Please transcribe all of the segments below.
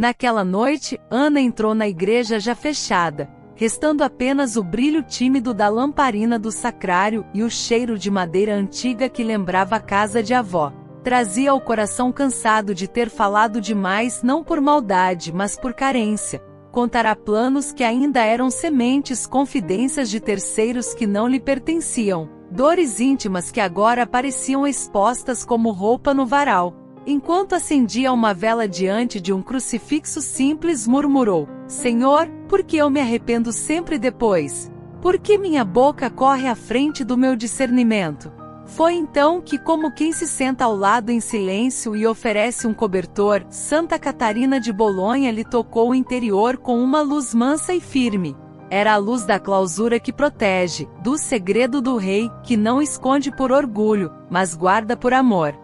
Naquela noite, Ana entrou na igreja já fechada, restando apenas o brilho tímido da lamparina do sacrário e o cheiro de madeira antiga que lembrava a casa de avó. Trazia o coração cansado de ter falado demais, não por maldade, mas por carência. Contará planos que ainda eram sementes, confidências de terceiros que não lhe pertenciam, dores íntimas que agora pareciam expostas como roupa no varal. Enquanto acendia uma vela diante de um crucifixo simples, murmurou: Senhor, por que eu me arrependo sempre depois? Por que minha boca corre à frente do meu discernimento? Foi então que, como quem se senta ao lado em silêncio e oferece um cobertor, Santa Catarina de Bolonha lhe tocou o interior com uma luz mansa e firme. Era a luz da clausura que protege, do segredo do rei, que não esconde por orgulho, mas guarda por amor.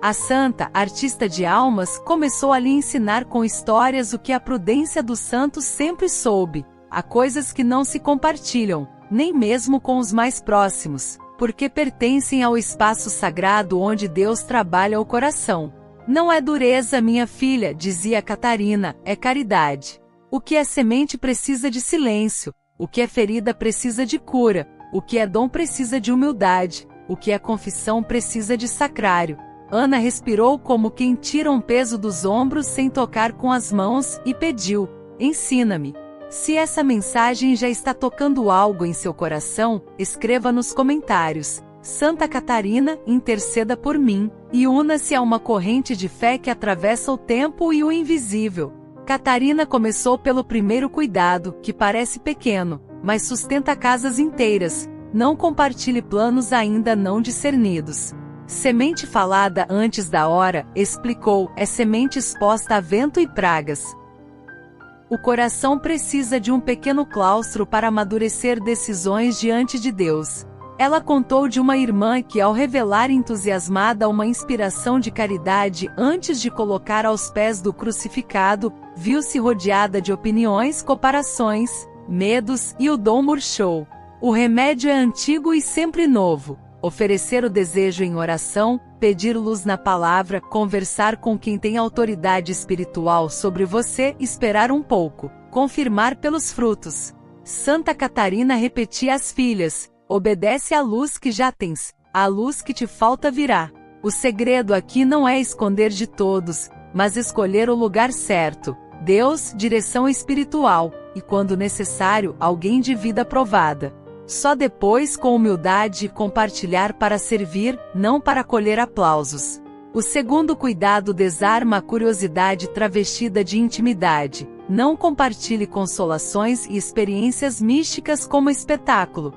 A santa, artista de almas, começou a lhe ensinar com histórias o que a prudência dos santos sempre soube. Há coisas que não se compartilham, nem mesmo com os mais próximos, porque pertencem ao espaço sagrado onde Deus trabalha o coração. Não é dureza, minha filha, dizia Catarina, é caridade. O que é semente precisa de silêncio, o que é ferida precisa de cura, o que é dom precisa de humildade, o que é confissão precisa de sacrário. Ana respirou como quem tira um peso dos ombros sem tocar com as mãos e pediu: ensina-me. Se essa mensagem já está tocando algo em seu coração, escreva nos comentários. Santa Catarina, interceda por mim, e una-se a uma corrente de fé que atravessa o tempo e o invisível. Catarina começou pelo primeiro cuidado, que parece pequeno, mas sustenta casas inteiras. Não compartilhe planos ainda não discernidos. Semente falada antes da hora, explicou, é semente exposta a vento e pragas. O coração precisa de um pequeno claustro para amadurecer decisões diante de Deus. Ela contou de uma irmã que, ao revelar entusiasmada uma inspiração de caridade antes de colocar aos pés do crucificado, viu-se rodeada de opiniões, comparações, medos, e o dom murchou. O remédio é antigo e sempre novo. Oferecer o desejo em oração, pedir luz na palavra, conversar com quem tem autoridade espiritual sobre você, esperar um pouco, confirmar pelos frutos. Santa Catarina repetia às filhas: obedece à luz que já tens, a luz que te falta virá. O segredo aqui não é esconder de todos, mas escolher o lugar certo. Deus, direção espiritual, e quando necessário, alguém de vida provada. Só depois, com humildade, compartilhar para servir, não para colher aplausos. O segundo cuidado desarma a curiosidade travestida de intimidade. Não compartilhe consolações e experiências místicas como espetáculo.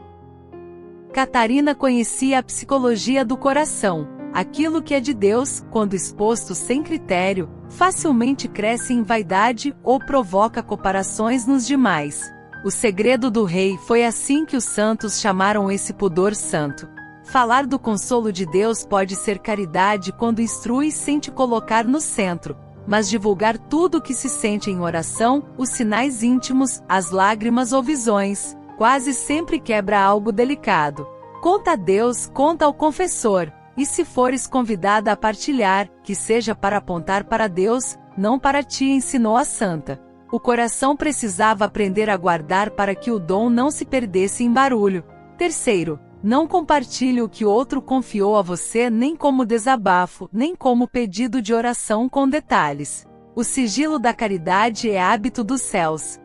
Catarina conhecia a psicologia do coração. Aquilo que é de Deus, quando exposto sem critério, facilmente cresce em vaidade ou provoca comparações nos demais. O segredo do rei foi assim que os santos chamaram esse pudor santo. Falar do consolo de Deus pode ser caridade quando instrui sem te colocar no centro, mas divulgar tudo o que se sente em oração, os sinais íntimos, as lágrimas ou visões, quase sempre quebra algo delicado. Conta a Deus, conta ao confessor, e se fores convidada a partilhar, que seja para apontar para Deus, não para ti, ensinou a santa. O coração precisava aprender a guardar para que o dom não se perdesse em barulho. Terceiro, não compartilhe o que outro confiou a você nem como desabafo, nem como pedido de oração com detalhes. O sigilo da caridade é hábito dos céus.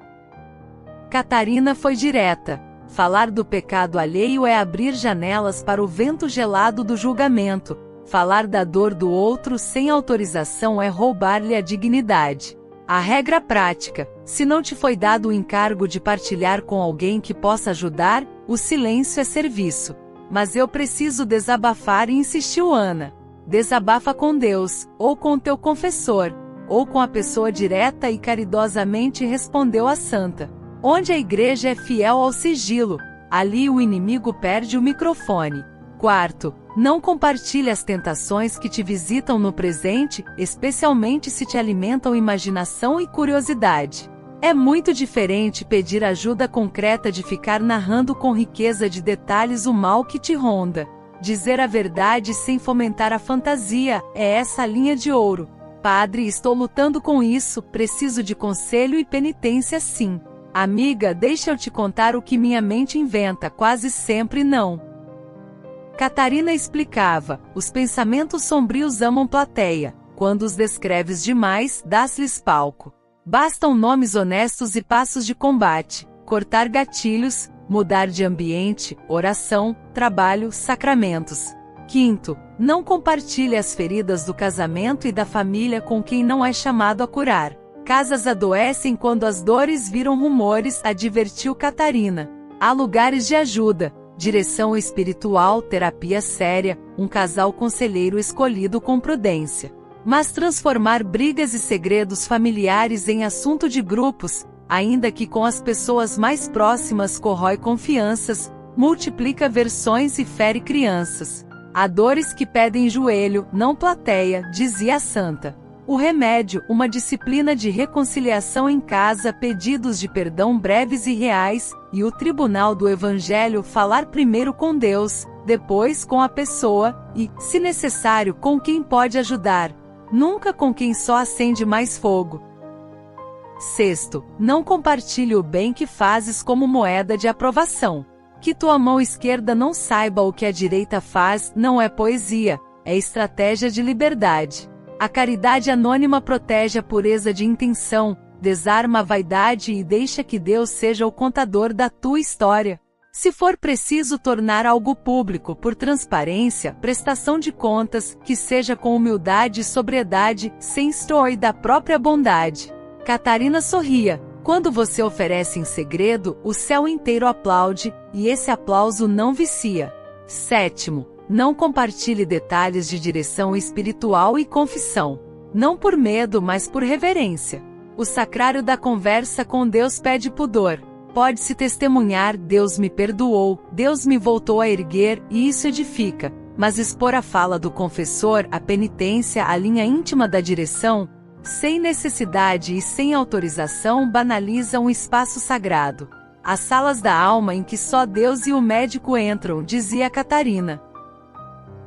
Catarina foi direta. Falar do pecado alheio é abrir janelas para o vento gelado do julgamento. Falar da dor do outro sem autorização é roubar-lhe a dignidade. A regra prática: se não te foi dado o encargo de partilhar com alguém que possa ajudar, o silêncio é serviço. Mas eu preciso desabafar, insistiu Ana. Desabafa com Deus, ou com teu confessor, ou com a pessoa direta, e caridosamente respondeu a santa. Onde a igreja é fiel ao sigilo, ali o inimigo perde o microfone. Quarto, não compartilhe as tentações que te visitam no presente, especialmente se te alimentam imaginação e curiosidade. É muito diferente pedir ajuda concreta de ficar narrando com riqueza de detalhes o mal que te ronda. Dizer a verdade sem fomentar a fantasia, é essa a linha de ouro. Padre, estou lutando com isso, preciso de conselho e penitência sim. Amiga, deixa eu te contar o que minha mente inventa, quase sempre não. Catarina explicava, os pensamentos sombrios amam plateia. Quando os descreves demais, dás-lhes palco. Bastam nomes honestos e passos de combate, cortar gatilhos, mudar de ambiente, oração, trabalho, sacramentos. Quinto, não compartilhe as feridas do casamento e da família com quem não é chamado a curar. Casas adoecem quando as dores viram rumores, advertiu Catarina. Há lugares de ajuda, direção espiritual, terapia séria, um casal conselheiro escolhido com prudência. Mas transformar brigas e segredos familiares em assunto de grupos, ainda que com as pessoas mais próximas, corrói confianças, multiplica versões e fere crianças. Há dores que pedem joelho, não plateia, dizia a santa. O remédio, uma disciplina de reconciliação em casa, pedidos de perdão breves e reais, e o tribunal do Evangelho, falar primeiro com Deus, depois com a pessoa, e, se necessário, com quem pode ajudar. Nunca com quem só acende mais fogo. Sexto, não compartilhe o bem que fazes como moeda de aprovação. Que tua mão esquerda não saiba o que a direita faz, não é poesia, é estratégia de liberdade. A caridade anônima protege a pureza de intenção, desarma a vaidade e deixa que Deus seja o contador da tua história. Se for preciso tornar algo público por transparência, prestação de contas, que seja com humildade e sobriedade, sem estorvo da própria bondade. Catarina sorria. Quando você oferece em segredo, o céu inteiro aplaude, e esse aplauso não vicia. Sétimo, não compartilhe detalhes de direção espiritual e confissão. Não por medo, mas por reverência. O sacrário da conversa com Deus pede pudor. Pode-se testemunhar, Deus me perdoou, Deus me voltou a erguer, e isso edifica. Mas expor a fala do confessor, a penitência, a linha íntima da direção, sem necessidade e sem autorização, banaliza um espaço sagrado. As salas da alma em que só Deus e o médico entram, dizia Catarina.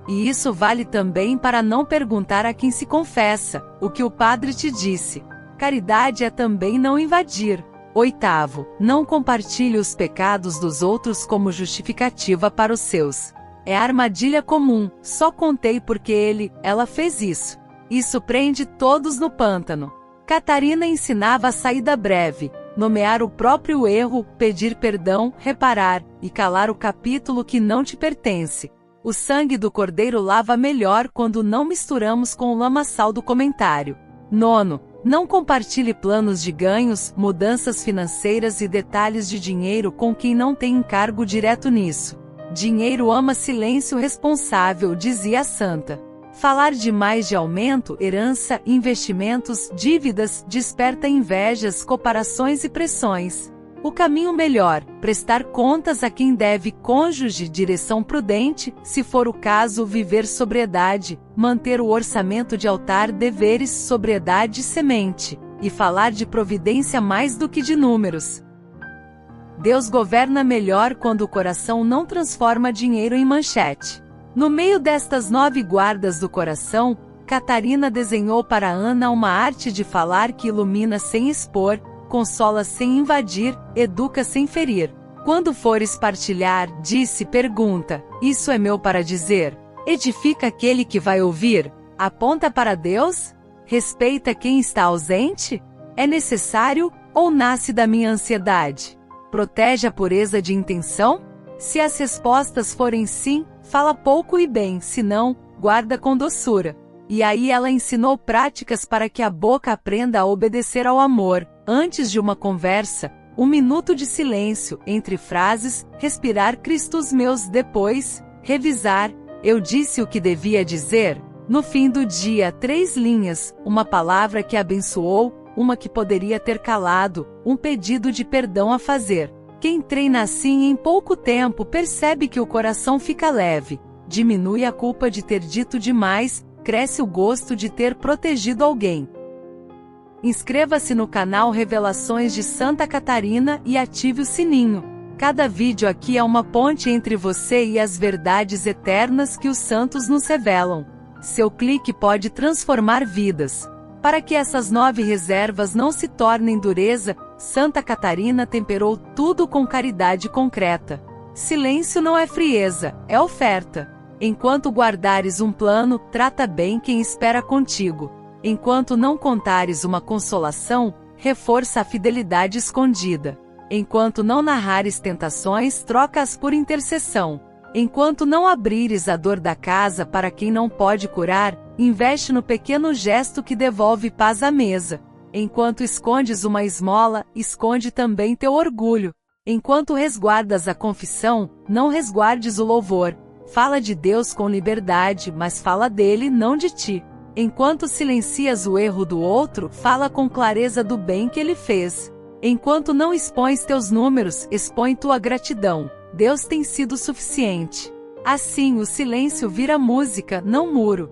E isso vale também para não perguntar a quem se confessa, o que o padre te disse. Caridade é também não invadir. Oitavo, não compartilhe os pecados dos outros como justificativa para os seus. É armadilha comum, só contei porque ela fez isso. Isso prende todos no pântano. Catarina ensinava a saída breve, nomear o próprio erro, pedir perdão, reparar, e calar o capítulo que não te pertence. O sangue do cordeiro lava melhor quando não misturamos com o lamaçal do comentário. Nono, não compartilhe planos de ganhos, mudanças financeiras e detalhes de dinheiro com quem não tem encargo direto nisso. Dinheiro ama silêncio responsável, dizia a santa. Falar demais de aumento, herança, investimentos, dívidas, desperta invejas, comparações e pressões. O caminho melhor, prestar contas a quem deve, cônjuge, direção prudente, se for o caso, viver sobriedade, manter o orçamento de altar, deveres, sobriedade, semente, e falar de providência mais do que de números. Deus governa melhor quando o coração não transforma dinheiro em manchete. No meio destas 9 guardas do coração, Catarina desenhou para Ana uma arte de falar que ilumina sem expor, consola sem invadir, educa sem ferir. Quando fores partilhar, disse, pergunta, isso é meu para dizer? Edifica aquele que vai ouvir? Aponta para Deus? Respeita quem está ausente? É necessário, ou nasce da minha ansiedade? Protege a pureza de intenção? Se as respostas forem sim, fala pouco e bem, se não, guarda com doçura. E aí ela ensinou práticas para que a boca aprenda a obedecer ao amor. Antes de uma conversa, 1 minuto de silêncio, entre frases, respirar Cristos meus, depois, revisar, eu disse o que devia dizer. No fim do dia, 3 linhas, uma palavra que abençoou, uma que poderia ter calado, um pedido de perdão a fazer. Quem treina assim em pouco tempo percebe que o coração fica leve, diminui a culpa de ter dito demais, cresce o gosto de ter protegido alguém. Inscreva-se no canal Revelações de Santa Catarina e ative o sininho. Cada vídeo aqui é uma ponte entre você e as verdades eternas que os santos nos revelam. Seu clique pode transformar vidas. Para que essas 9 reservas não se tornem dureza, Santa Catarina temperou tudo com caridade concreta. Silêncio não é frieza, é oferta. Enquanto guardares um plano, trata bem quem espera contigo. Enquanto não contares uma consolação, reforça a fidelidade escondida. Enquanto não narrares tentações, troca-as por intercessão. Enquanto não abrires a dor da casa para quem não pode curar, investe no pequeno gesto que devolve paz à mesa. Enquanto escondes uma esmola, esconde também teu orgulho. Enquanto resguardas a confissão, não resguardes o louvor. Fala de Deus com liberdade, mas fala dele, não de ti. Enquanto silencias o erro do outro, fala com clareza do bem que ele fez. Enquanto não expões teus números, expõe tua gratidão. Deus tem sido suficiente. Assim o silêncio vira música, não muro.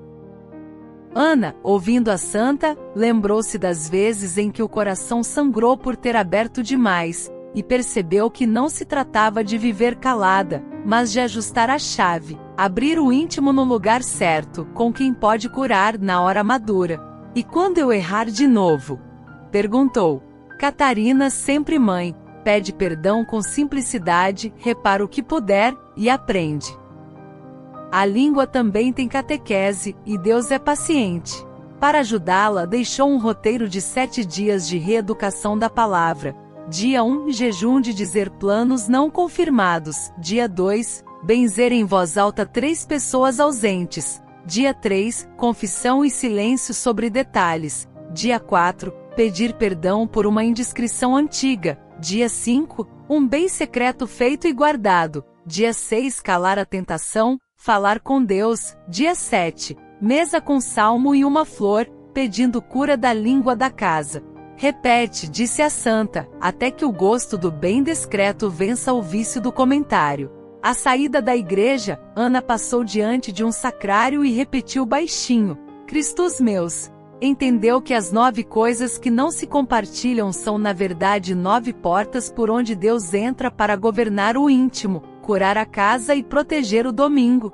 Ana, ouvindo a santa, lembrou-se das vezes em que o coração sangrou por ter aberto demais, e percebeu que não se tratava de viver calada, mas de ajustar a chave, abrir o íntimo no lugar certo, com quem pode curar na hora madura. E quando eu errar de novo? Perguntou. Catarina, sempre mãe, pede perdão com simplicidade, repara o que puder, e aprende. A língua também tem catequese, e Deus é paciente. Para ajudá-la, deixou um roteiro de 7 dias de reeducação da palavra. Dia 1, jejum de dizer planos não confirmados. Dia 2, benzer em voz alta 3 pessoas ausentes. Dia 3, confissão e silêncio sobre detalhes. Dia 4, pedir perdão por uma indiscrição antiga. Dia 5, um bem secreto feito e guardado. Dia 6, calar a tentação, falar com Deus. Dia 7, mesa com salmo e uma flor, pedindo cura da língua da casa. Repete, disse a santa, até que o gosto do bem discreto vença o vício do comentário. À saída da igreja, Ana passou diante de um sacrário e repetiu baixinho, Cristos meus. Entendeu que as 9 coisas que não se compartilham são na verdade 9 portas por onde Deus entra para governar o íntimo, curar a casa e proteger o domingo.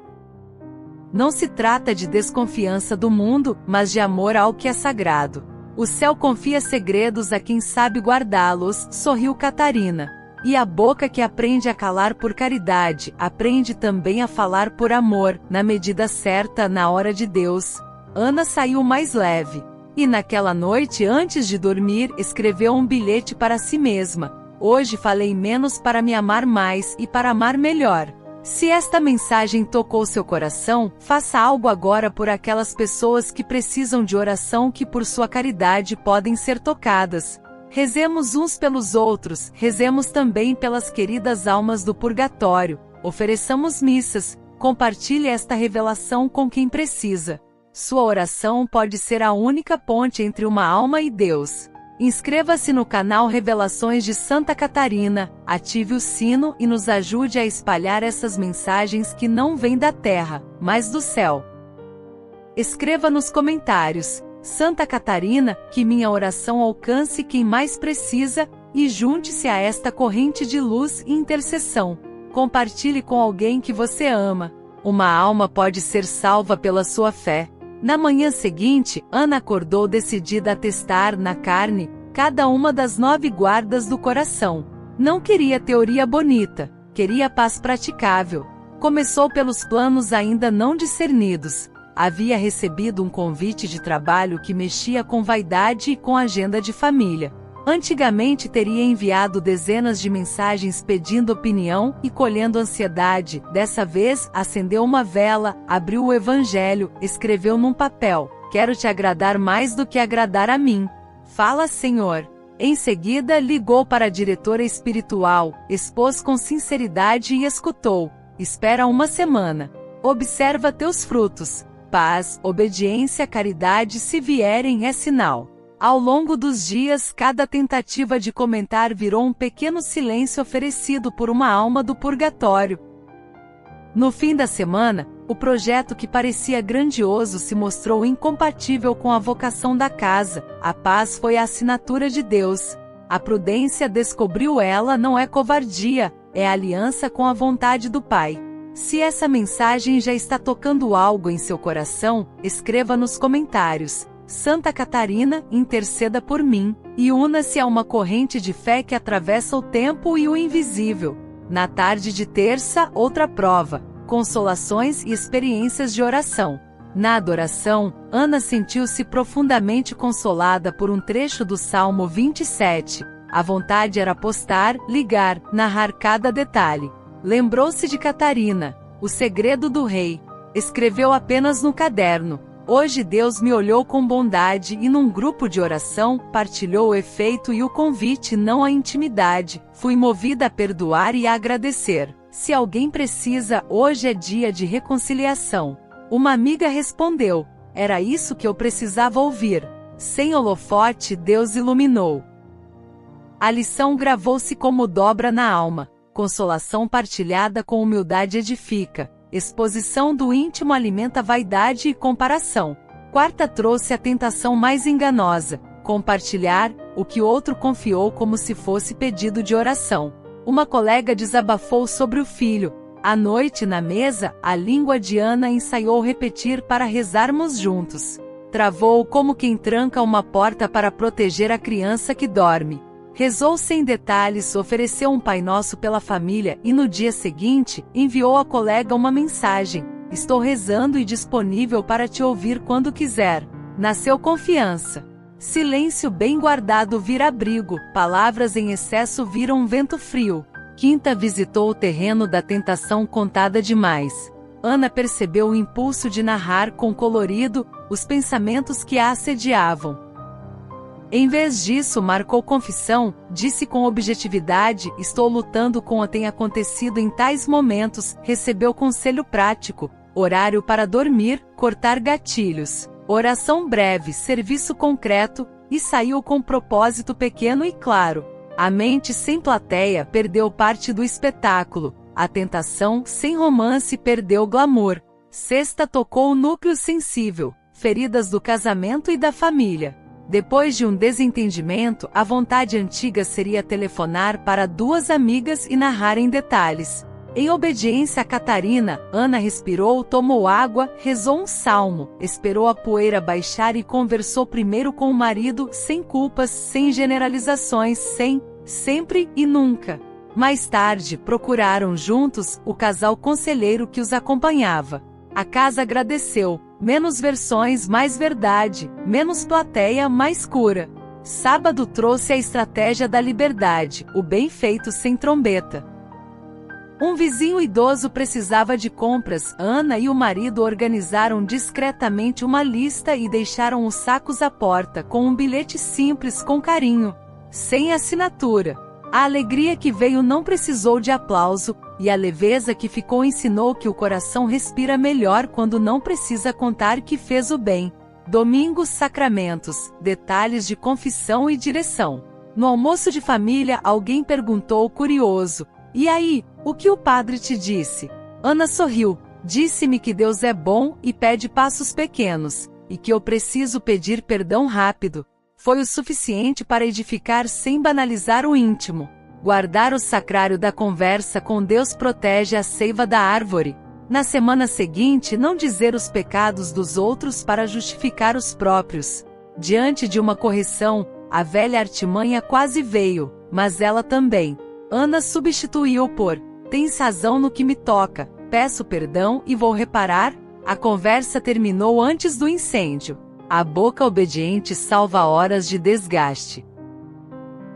Não se trata de desconfiança do mundo, mas de amor ao que é sagrado. O céu confia segredos a quem sabe guardá-los, sorriu Catarina. E a boca que aprende a calar por caridade, aprende também a falar por amor, na medida certa, na hora de Deus. Ana saiu mais leve. E naquela noite, antes de dormir, escreveu um bilhete para si mesma. Hoje falei menos para me amar mais e para amar melhor. Se esta mensagem tocou seu coração, faça algo agora por aquelas pessoas que precisam de oração que por sua caridade podem ser tocadas. Rezemos uns pelos outros, rezemos também pelas queridas almas do purgatório, ofereçamos missas, compartilhe esta revelação com quem precisa. Sua oração pode ser a única ponte entre uma alma e Deus. Inscreva-se no canal Revelações de Santa Catarina, ative o sino e nos ajude a espalhar essas mensagens que não vêm da terra, mas do céu. Escreva nos comentários, Santa Catarina, que minha oração alcance quem mais precisa, e junte-se a esta corrente de luz e intercessão. Compartilhe com alguém que você ama. Uma alma pode ser salva pela sua fé. Na manhã seguinte, Ana acordou decidida a testar na carne cada uma das 9 guardas do coração. Não queria teoria bonita, queria paz praticável. Começou pelos planos ainda não discernidos. Havia recebido um convite de trabalho que mexia com vaidade e com agenda de família. Antigamente teria enviado dezenas de mensagens pedindo opinião e colhendo ansiedade. Dessa vez, acendeu uma vela, abriu o Evangelho, escreveu num papel: quero te agradar mais do que agradar a mim. Fala, Senhor. Em seguida, ligou para a diretora espiritual, expôs com sinceridade e escutou: espera uma semana. Observa teus frutos. Paz, obediência, caridade, se vierem é sinal. Ao longo dos dias, cada tentativa de comentar virou um pequeno silêncio oferecido por uma alma do purgatório. No fim da semana, o projeto que parecia grandioso se mostrou incompatível com a vocação da casa. A paz foi a assinatura de Deus. A prudência, descobriu ela, não é covardia, é aliança com a vontade do Pai. Se essa mensagem já está tocando algo em seu coração, escreva nos comentários. Santa Catarina, interceda por mim, e una-se a uma corrente de fé que atravessa o tempo e o invisível. Na tarde de terça, outra prova, consolações e experiências de oração. Na adoração, Ana sentiu-se profundamente consolada por um trecho do Salmo 27. A vontade era postar, ligar, narrar cada detalhe. Lembrou-se de Catarina, o segredo do rei. Escreveu apenas no caderno. Hoje Deus me olhou com bondade e num grupo de oração, partilhou o efeito e o convite, não a intimidade. Fui movida a perdoar e a agradecer. Se alguém precisa, hoje é dia de reconciliação. Uma amiga respondeu. Era isso que eu precisava ouvir. Sem holofote, Deus iluminou. A lição gravou-se como dobra na alma. Consolação partilhada com humildade edifica. Exposição do íntimo alimenta vaidade e comparação. Quarta, trouxe a tentação mais enganosa. Compartilhar o que outro confiou como se fosse pedido de oração. Uma colega desabafou sobre o filho. À noite, na mesa, a língua de Ana ensaiou repetir para rezarmos juntos. Travou como quem tranca uma porta para proteger a criança que dorme. Rezou sem detalhes, ofereceu um Pai Nosso pela família e no dia seguinte, enviou à colega uma mensagem. Estou rezando e disponível para te ouvir quando quiser. Nasceu confiança. Silêncio bem guardado vira abrigo, palavras em excesso viram um vento frio. Quinta, visitou o terreno da tentação contada demais. Ana percebeu o impulso de narrar com colorido os pensamentos que a assediavam. Em vez disso, marcou confissão, disse com objetividade, estou lutando com o que tem acontecido em tais momentos, recebeu conselho prático, horário para dormir, cortar gatilhos, oração breve, serviço concreto, e saiu com propósito pequeno e claro. A mente sem plateia perdeu parte do espetáculo, a tentação sem romance perdeu glamour. Sexta, tocou o núcleo sensível, feridas do casamento e da família. Depois de um desentendimento, a vontade antiga seria telefonar para duas amigas e narrar em detalhes. Em obediência a Catarina, Ana respirou, tomou água, rezou um salmo, esperou a poeira baixar e conversou primeiro com o marido, sem culpas, sem generalizações, sem sempre e nunca. Mais tarde, procuraram juntos o casal conselheiro que os acompanhava. A casa agradeceu. Menos versões, mais verdade. Menos plateia, mais cura. Sábado trouxe a estratégia da liberdade, o bem feito sem trombeta. Um vizinho idoso precisava de compras. Ana e o marido organizaram discretamente uma lista e deixaram os sacos à porta, com um bilhete simples com carinho, sem assinatura. A alegria que veio não precisou de aplauso, e a leveza que ficou ensinou que o coração respira melhor quando não precisa contar que fez o bem. Domingos, sacramentos, detalhes de confissão e direção. No almoço de família, alguém perguntou curioso, e aí, o que o padre te disse? Ana sorriu, disse-me que Deus é bom e pede passos pequenos, e que eu preciso pedir perdão rápido. Foi o suficiente para edificar sem banalizar o íntimo. Guardar o sacrário da conversa com Deus protege a seiva da árvore. Na semana seguinte, não dizer os pecados dos outros para justificar os próprios. Diante de uma correção, a velha artimanha quase veio, mas ela também. Ana substituiu por: tens razão no que me toca, peço perdão e vou reparar. A conversa terminou antes do incêndio. A boca obediente salva horas de desgaste.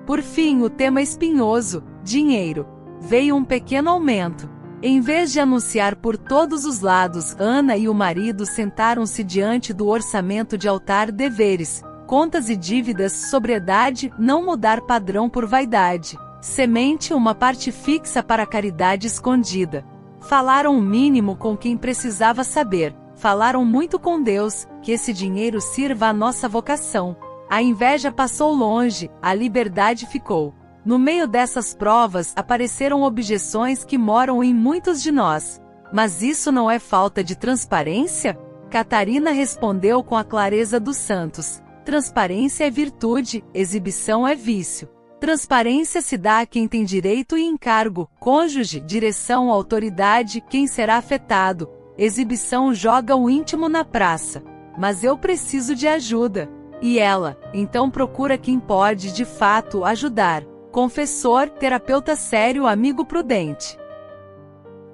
Por fim, o tema espinhoso, dinheiro. Veio um pequeno aumento. Em vez de anunciar por todos os lados, Ana e o marido sentaram-se diante do orçamento de altar, deveres, contas e dívidas, sobriedade, não mudar padrão por vaidade. Semente, uma parte fixa para a caridade escondida. Falaram o mínimo com quem precisava saber. Falaram muito com Deus, que esse dinheiro sirva à nossa vocação. A inveja passou longe, a liberdade ficou. No meio dessas provas apareceram objeções que moram em muitos de nós. Mas isso não é falta de transparência? Catarina respondeu com a clareza dos santos. Transparência é virtude, exibição é vício. Transparência se dá a quem tem direito e encargo, cônjuge, direção, autoridade, quem será afetado. Exibição joga o íntimo na praça. mas eu preciso de ajuda. E ela, então procura quem pode de fato ajudar. Confessor, terapeuta sério, amigo prudente.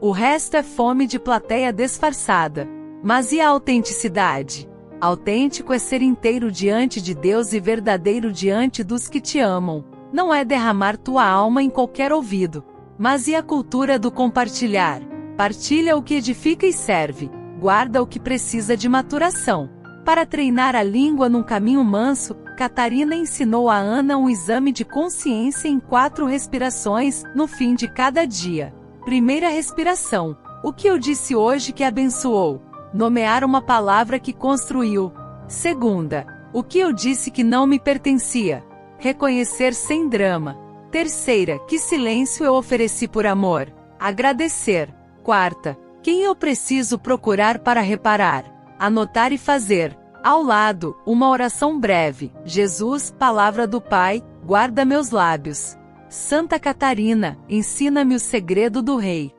O resto é fome de plateia disfarçada. Mas e a autenticidade? Autêntico é ser inteiro diante de Deus e verdadeiro diante dos que te amam. Não é derramar tua alma em qualquer ouvido. Mas e a cultura do compartilhar? Partilha o que edifica e serve. Guarda o que precisa de maturação. Para treinar a língua num caminho manso, Catarina ensinou a Ana um exame de consciência em 4 respirações, no fim de cada dia. Primeira respiração. O que eu disse hoje que abençoou? Nomear uma palavra que construiu. Segunda. O que eu disse que não me pertencia? Reconhecer sem drama. Terceira. Que silêncio eu ofereci por amor? Agradecer. Quarta. Quem eu preciso procurar para reparar? Anotar e fazer. Ao lado, uma oração breve. Jesus, palavra do Pai, guarda meus lábios. Santa Catarina, ensina-me o segredo do Rei.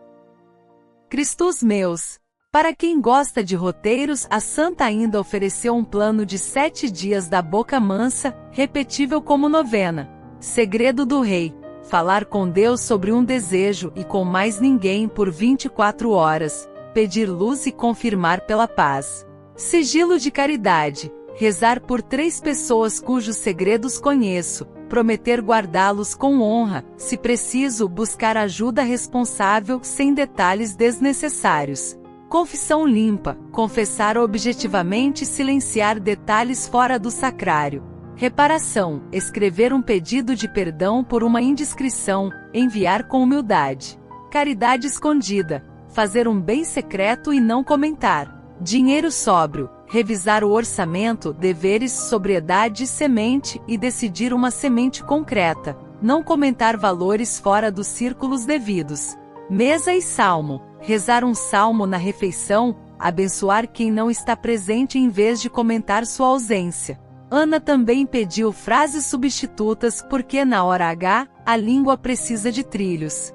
Cristos meus. Para quem gosta de roteiros, a Santa ainda ofereceu um plano de 7 dias da boca mansa, repetível como novena. Segredo do Rei. Falar com Deus sobre um desejo e com mais ninguém por 24 horas. Pedir luz e confirmar pela paz. Sigilo de caridade. Rezar por 3 pessoas cujos segredos conheço. Prometer guardá-los com honra. Se preciso, buscar ajuda responsável sem detalhes desnecessários. Confissão limpa. Confessar objetivamente e silenciar detalhes fora do sacrário. Reparação. Escrever um pedido de perdão por uma indiscrição. Enviar com humildade. Caridade escondida. Fazer um bem secreto e não comentar. Dinheiro sóbrio. Revisar o orçamento, deveres, sobriedade e semente, e decidir uma semente concreta. Não comentar valores fora dos círculos devidos. Mesa e salmo. Rezar um salmo na refeição, abençoar quem não está presente em vez de comentar sua ausência. Ana também pediu frases substitutas porque na hora H, a língua precisa de trilhos.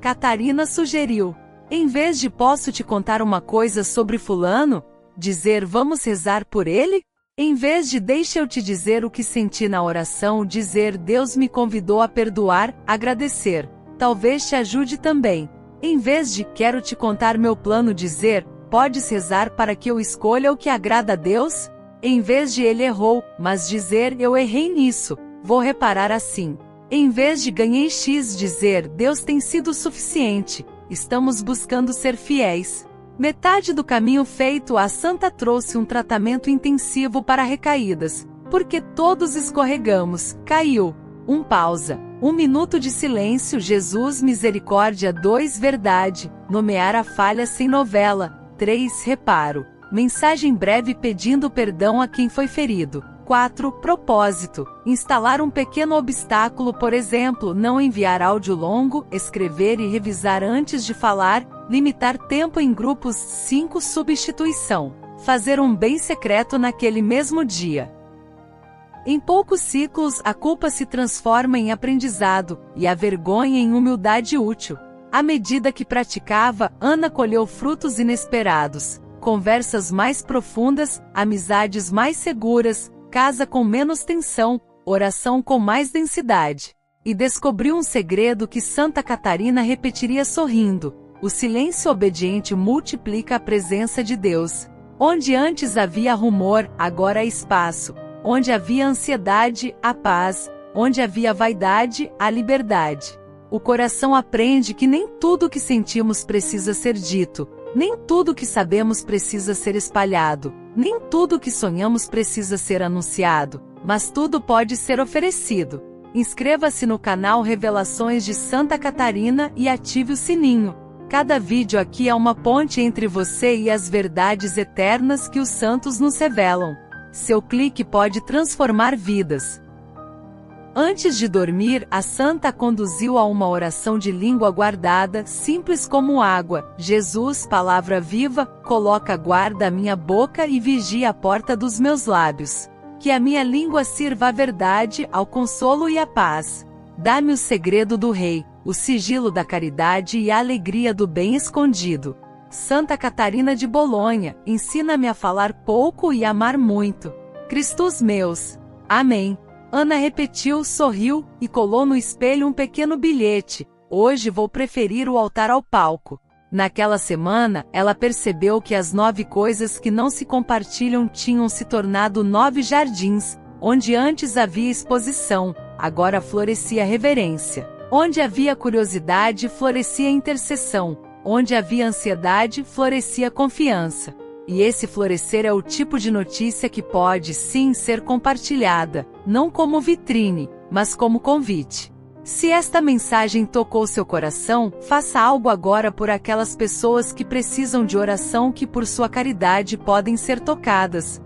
Catarina sugeriu: em vez de posso te contar uma coisa sobre fulano, dizer vamos rezar por ele? Em vez de deixa eu te dizer o que senti na oração, dizer Deus me convidou a perdoar, agradecer. Talvez te ajude também. Em vez de quero te contar meu plano, dizer podes rezar para que eu escolha o que agrada a Deus? Em vez de ele errou, mas dizer eu errei nisso, vou reparar assim. Em vez de ganhei X, dizer Deus tem sido suficiente, estamos buscando ser fiéis. Metade do caminho feito, a Santa trouxe um tratamento intensivo para recaídas, porque todos escorregamos. Caiu. 1 pausa. 1 minuto de silêncio. Jesus, misericórdia. 2 verdade. Nomear a falha sem novela. 3 reparo. Mensagem breve pedindo perdão a quem foi ferido. 4 propósito. Instalar um pequeno obstáculo, por exemplo, não enviar áudio longo, escrever e revisar antes de falar, limitar tempo em grupos. 5 substituição. Fazer um bem secreto naquele mesmo dia. Em poucos ciclos, a culpa se transforma em aprendizado, e a vergonha em humildade útil. À medida que praticava, Ana colheu frutos inesperados. Conversas mais profundas, amizades mais seguras, casa com menos tensão, oração com mais densidade. E descobriu um segredo que Santa Catarina repetiria sorrindo: o silêncio obediente multiplica a presença de Deus. Onde antes havia rumor, agora há espaço. Onde havia ansiedade, há paz. Onde havia vaidade, há liberdade. O coração aprende que nem tudo o que sentimos precisa ser dito. Nem tudo o que sabemos precisa ser espalhado. Nem tudo o que sonhamos precisa ser anunciado. Mas tudo pode ser oferecido. Inscreva-se no canal Revelações de Santa Catarina e ative o sininho. Cada vídeo aqui é uma ponte entre você e as verdades eternas que os santos nos revelam. Seu clique pode transformar vidas. Antes de dormir, a Santa conduziu a uma oração de língua guardada, simples como água. Jesus, palavra viva, coloca guarda a minha boca e vigia a porta dos meus lábios. Que a minha língua sirva à verdade, ao consolo e à paz. Dá-me o segredo do Rei, o sigilo da caridade e a alegria do bem escondido. Santa Catarina de Bolonha, ensina-me a falar pouco e amar muito. Cristos meus. Amém. Ana repetiu, sorriu e colou no espelho um pequeno bilhete. Hoje vou preferir o altar ao palco. Naquela semana, ela percebeu que as 9 coisas que não se compartilham tinham se tornado 9 jardins. Onde antes havia exposição, agora florescia reverência. Onde havia curiosidade, florescia intercessão. Onde havia ansiedade, florescia confiança. E esse florescer é o tipo de notícia que pode, sim, ser compartilhada, não como vitrine, mas como convite. Se esta mensagem tocou seu coração, faça algo agora por aquelas pessoas que precisam de oração que por sua caridade podem ser tocadas.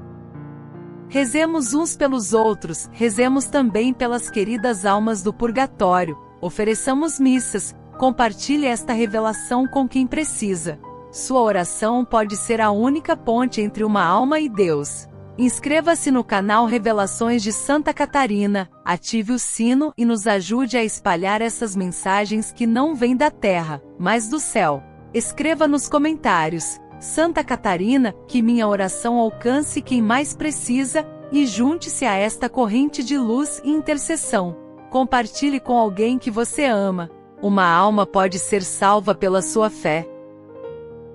Rezemos uns pelos outros, rezemos também pelas queridas almas do purgatório, ofereçamos missas, compartilhe esta revelação com quem precisa. Sua oração pode ser a única ponte entre uma alma e Deus. Inscreva-se no canal Revelações de Santa Catarina, ative o sino e nos ajude a espalhar essas mensagens que não vêm da terra, mas do céu. Escreva nos comentários: Santa Catarina, que minha oração alcance quem mais precisa, e junte-se a esta corrente de luz e intercessão. Compartilhe com alguém que você ama. Uma alma pode ser salva pela sua fé.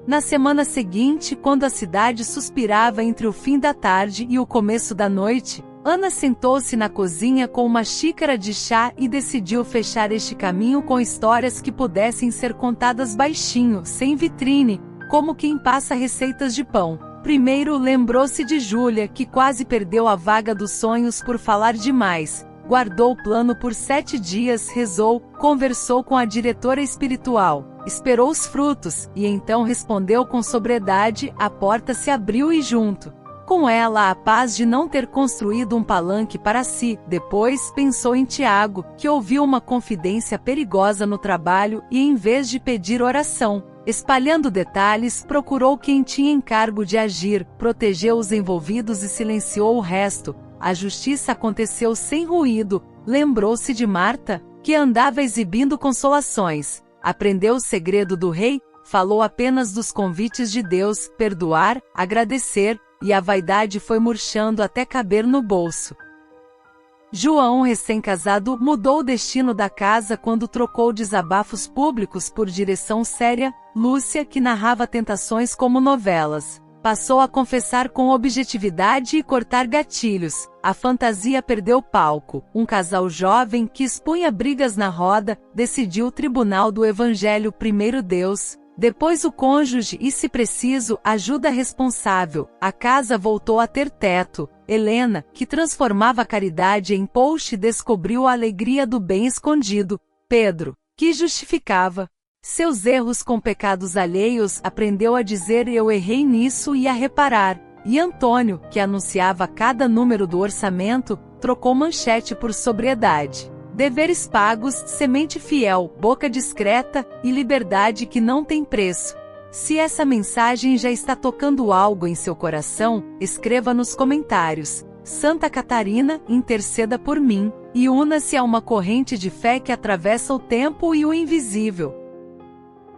Na semana seguinte, quando a cidade suspirava entre o fim da tarde e o começo da noite, Ana sentou-se na cozinha com uma xícara de chá e decidiu fechar este caminho com histórias que pudessem ser contadas baixinho, sem vitrine, como quem passa receitas de pão. Primeiro lembrou-se de Júlia, que quase perdeu a vaga dos sonhos por falar demais. Guardou o plano por 7 dias, rezou, conversou com a diretora espiritual, esperou os frutos, e então respondeu com sobriedade. A porta se abriu e junto com ela a paz de não ter construído um palanque para si. Depois pensou em Tiago, que ouviu uma confidência perigosa no trabalho e em vez de pedir oração, espalhando detalhes, procurou quem tinha encargo de agir, protegeu os envolvidos e silenciou o resto. A justiça aconteceu sem ruído. Lembrou-se de Marta, que andava exibindo consolações. Aprendeu o segredo do rei, falou apenas dos convites de Deus, perdoar, agradecer, e a vaidade foi murchando até caber no bolso. João, recém-casado, mudou o destino da casa quando trocou desabafos públicos por direção séria. Lúcia, que narrava tentações como novelas, passou a confessar com objetividade e cortar gatilhos. A fantasia perdeu palco. Um casal jovem que expunha brigas na roda, decidiu o tribunal do Evangelho: primeiro Deus, depois o cônjuge e, se preciso, ajuda responsável. A casa voltou a ter teto. Helena, que transformava a caridade em post, descobriu a alegria do bem escondido. Pedro, que justificava seus erros com pecados alheios, aprendeu a dizer eu errei nisso e a reparar. E Antônio, que anunciava cada número do orçamento, trocou manchete por sobriedade. Deveres pagos, semente fiel, boca discreta e liberdade que não tem preço. Se essa mensagem já está tocando algo em seu coração, escreva nos comentários: Santa Catarina, interceda por mim, e una-se a uma corrente de fé que atravessa o tempo e o invisível.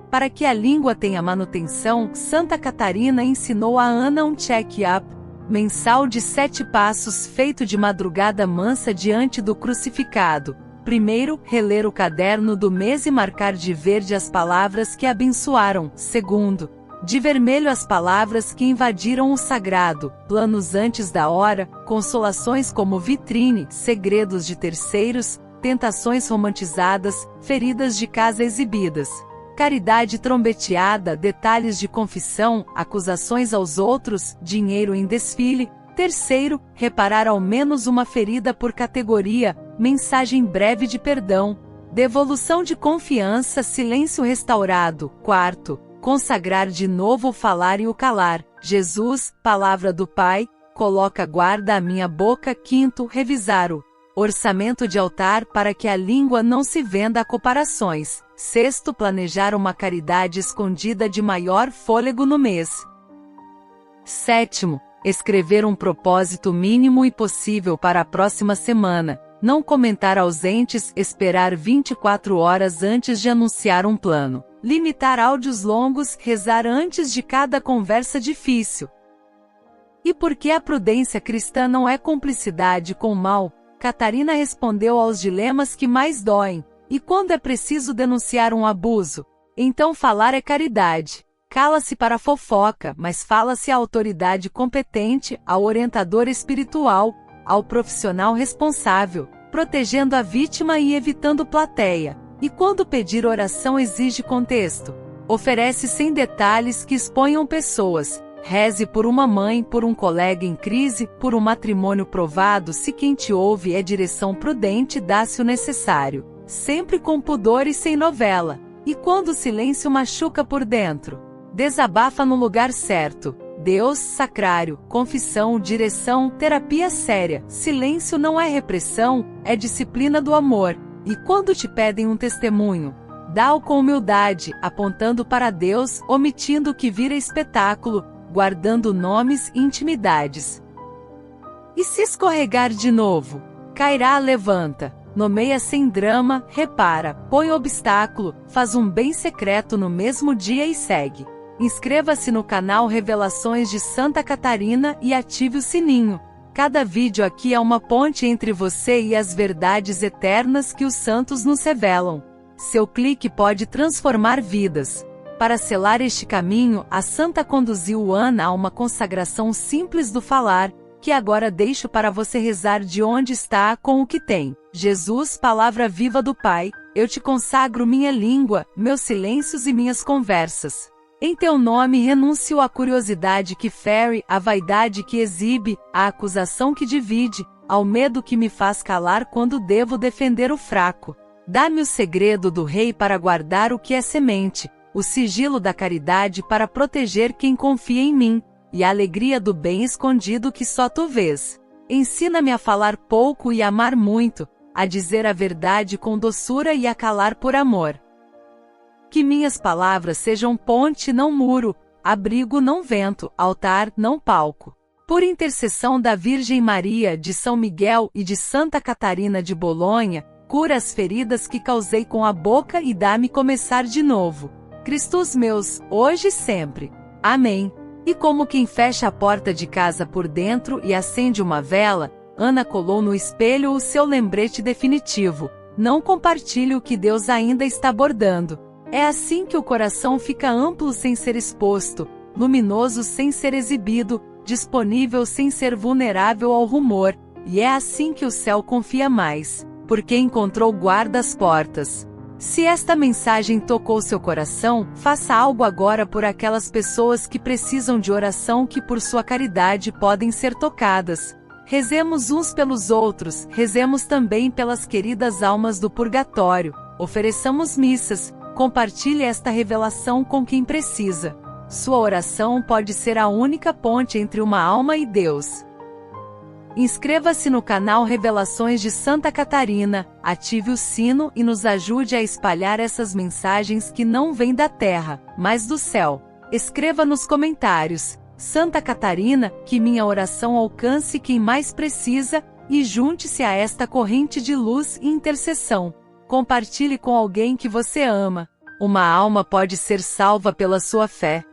Para que a língua tenha manutenção, Santa Catarina ensinou a Ana um check-up mensal de 7 passos feito de madrugada mansa diante do crucificado. Primeiro, reler o caderno do mês e marcar de verde as palavras que abençoaram. Segundo, de vermelho as palavras que invadiram o sagrado. Planos antes da hora, consolações como vitrine, segredos de terceiros, tentações romantizadas, feridas de casa exibidas. Caridade trombeteada, detalhes de confissão, acusações aos outros, dinheiro em desfile. Terceiro, reparar ao menos uma ferida por categoria, mensagem breve de perdão. Devolução de confiança, silêncio restaurado. Quarto, consagrar de novo o falar e o calar. Jesus, palavra do Pai, coloca guarda à minha boca. Quinto, revisar o orçamento de altar para que a língua não se venda a comparações. Sexto, planejar uma caridade escondida de maior fôlego no mês. Sétimo, escrever um propósito mínimo e possível para a próxima semana. Não comentar ausentes, esperar 24 horas antes de anunciar um plano. limitar áudios longos, rezar antes de cada conversa difícil. E por que a prudência cristã não é cumplicidade com o mal? Catarina respondeu aos dilemas que mais doem. E quando é preciso denunciar um abuso? Então falar é caridade. Cala-se para a fofoca, mas fala-se à autoridade competente, ao orientador espiritual, ao profissional responsável, protegendo a vítima e evitando plateia. E quando pedir oração exige contexto. Oferece sem detalhes que exponham pessoas. Reze por uma mãe, por um colega em crise, por um matrimônio provado. Se quem te ouve é direção prudente, dá-se o necessário. Sempre com pudor e sem novela. E quando o silêncio machuca por dentro, desabafa no lugar certo. Deus, sacrário, confissão, direção, terapia séria. Silêncio não é repressão, é disciplina do amor. E quando te pedem um testemunho, dá-o com humildade, apontando para Deus, omitindo o que vira espetáculo, guardando nomes e intimidades. E se escorregar de novo? Cairá, levanta. Nomeia sem drama, repara, põe obstáculo, faz um bem secreto no mesmo dia e segue. Inscreva-se no canal Revelações de Santa Catarina e ative o sininho. Cada vídeo aqui é uma ponte entre você e as verdades eternas que os santos nos revelam. Seu clique pode transformar vidas. Para selar este caminho, a santa conduziu Ana a uma consagração simples do falar, que agora deixo para você rezar de onde está com o que tem. Jesus, palavra viva do Pai, eu te consagro minha língua, meus silêncios e minhas conversas. Em teu nome renuncio à curiosidade que fere, à vaidade que exibe, à acusação que divide, ao medo que me faz calar quando devo defender o fraco. Dá-me o segredo do rei para guardar o que é semente, o sigilo da caridade para proteger quem confia em mim, e a alegria do bem escondido que só tu vês. Ensina-me a falar pouco e amar muito, a dizer a verdade com doçura e a calar por amor. Que minhas palavras sejam ponte, não muro, abrigo, não vento, altar, não palco. Por intercessão da Virgem Maria, de São Miguel e de Santa Catarina de Bolonha, cura as feridas que causei com a boca e dá-me começar de novo. Cristos meus, hoje e sempre. Amém. E como quem fecha a porta de casa por dentro e acende uma vela, Ana colou no espelho o seu lembrete definitivo. Não compartilhe o que Deus ainda está bordando. É assim que o coração fica amplo sem ser exposto, luminoso sem ser exibido, disponível sem ser vulnerável ao rumor, e é assim que o céu confia mais, porque encontrou guarda às portas. Se esta mensagem tocou seu coração, faça algo agora por aquelas pessoas que precisam de oração, que por sua caridade podem ser tocadas. Rezemos uns pelos outros, rezemos também pelas queridas almas do purgatório, ofereçamos missas, compartilhe esta revelação com quem precisa. Sua oração pode ser a única ponte entre uma alma e Deus. Inscreva-se no canal Revelações de Santa Catarina, ative o sino e nos ajude a espalhar essas mensagens que não vêm da terra, mas do céu. Escreva nos comentários: Santa Catarina, que minha oração alcance quem mais precisa, e junte-se a esta corrente de luz e intercessão. Compartilhe com alguém que você ama. Uma alma pode ser salva pela sua fé.